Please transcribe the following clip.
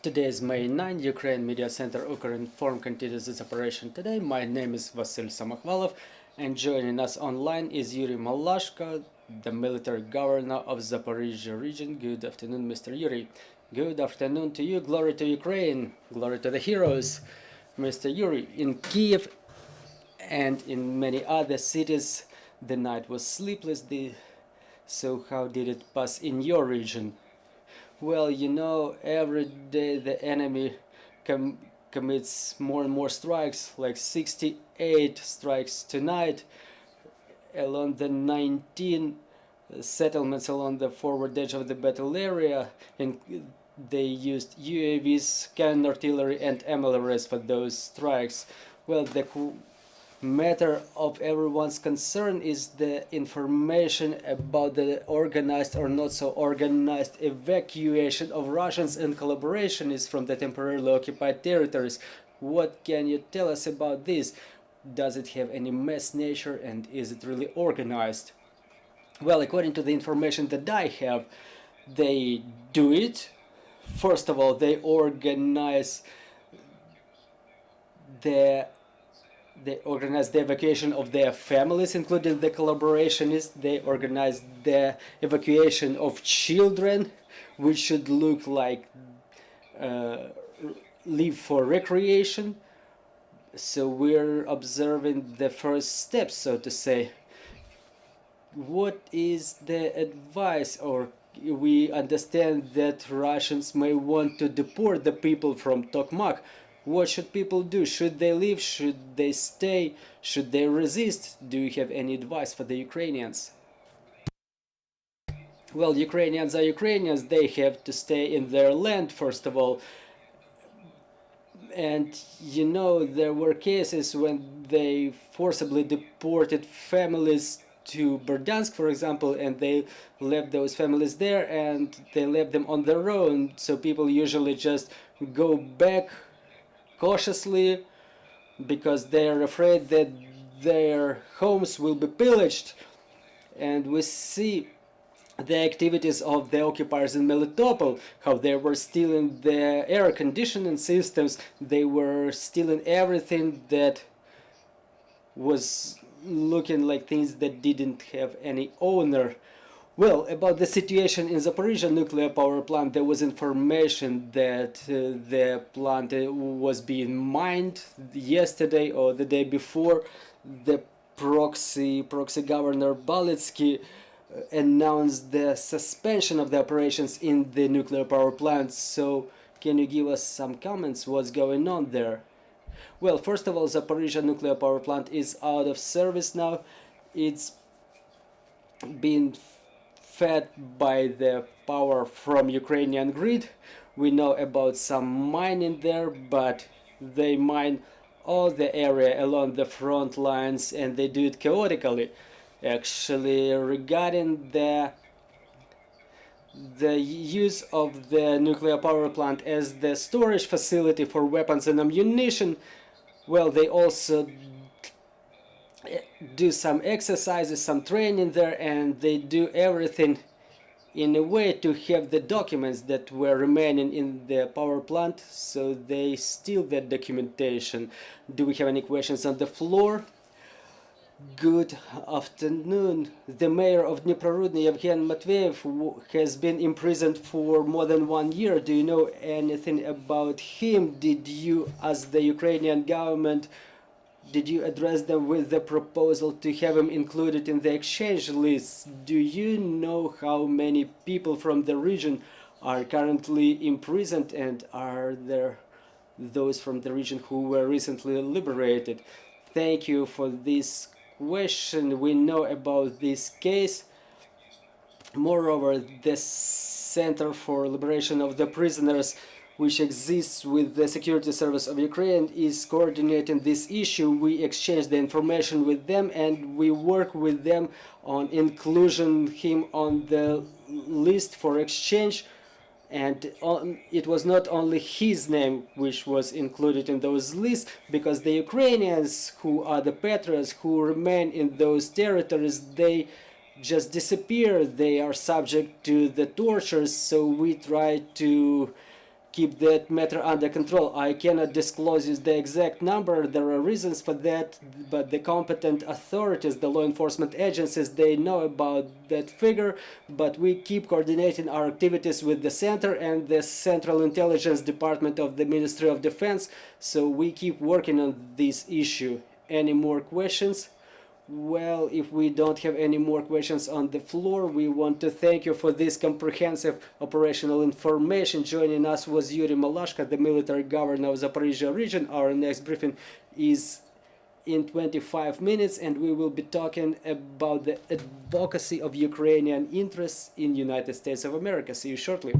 Today is May 9, Ukraine Media Center Ukrinform continues its operation today. My name is Vasyl Samokhvalov, and joining us online is Yurii Malashko, the military governor of Zaporizhia region. Good afternoon, Mr. Yurii. Good afternoon to you. Glory to Ukraine. Glory to the heroes. Mr. Yurii, in Kyiv and in many other cities, the night was sleepless. So how did it pass in your region? Well, you know, every day the enemy commits more and more strikes, like 68 strikes tonight along the 19 settlements along the forward edge of the battle area, and they used UAVs, cannon artillery and MLRS for those strikes. Well, the matter of everyone's concern is the information about the organized or not so organized evacuation of Russians and collaborationists from the temporarily occupied territories. What can you tell us about this? Does it have any mass nature and is it really organized? Well, according to the information that I have, they do it. First of all, they organize the evacuation of their families, including the collaborationists. They organized the evacuation of children, which should look like leave for recreation. So we're observing the first steps, so to say. What is the advice? Or we understand that Russians may want to deport the people from Tokmak. What should people do? Should they leave? Should they stay? Should they resist? Do you have any advice for the Ukrainians? Well, Ukrainians are Ukrainians. They have to stay in their land, first of all. And you know, there were cases when they forcibly deported families to Berdansk, for example, and they left those families there and they left them on their own. So people usually just go back cautiously because they are afraid that their homes will be pillaged. And we see the activities of the occupiers in Melitopol, how they were stealing the air conditioning systems, they were stealing everything that was looking like things that didn't have any owner. Well, about the situation in Zaporizhia nuclear power plant, there was information that the plant was being mined yesterday or the day before. The proxy governor Balitsky announced the suspension of the operations in the nuclear power plant. So can you give us some comments what's going on there? Well, first of all, Zaporizhia nuclear power plant is out of service now. It's been fed by the power from Ukrainian grid. We know about some mining there, but they mine all the area along the front lines and they do it chaotically. Actually, regarding the use of the nuclear power plant as the storage facility for weapons and ammunition, well, they also do some exercises, some training there, and they do everything in a way to have the documents that were remaining in the power plant, so they steal that documentation. Do we have any questions on the floor? Good afternoon. The mayor of Dnipro-Rudny, Evgen Matveyev, has been imprisoned for more than 1 year. Do you know anything about him? Did you, as the Ukrainian government, did you address them with the proposal to have him included in the exchange list? Do you know how many people from the region are currently imprisoned, and are there those from the region who were recently liberated? Thank you for this question. We know about this case. Moreover, the Center for Liberation of the Prisoners, which exists with the Security Service of Ukraine, is coordinating this issue. We exchange the information with them and we work with them on inclusion him on the list for exchange. And it was not only his name which was included in those lists, because the Ukrainians who are the patriots who remain in those territories, they just disappear. They are subject to the tortures, so we try to keep that matter under control. I cannot disclose the exact number. There are reasons for that, but the competent authorities, the law enforcement agencies, they know about that figure, but we keep coordinating our activities with the center and the Central Intelligence Department of the Ministry of Defense, so we keep working on this issue. Any more questions? Well, if we don't have any more questions on the floor, we want to thank you for this comprehensive operational information. Joining us was Yurii Malashko, the military governor of Zaporizhia region. Our next briefing is in 25 minutes, and we will be talking about the advocacy of Ukrainian interests in United States of America. See you shortly.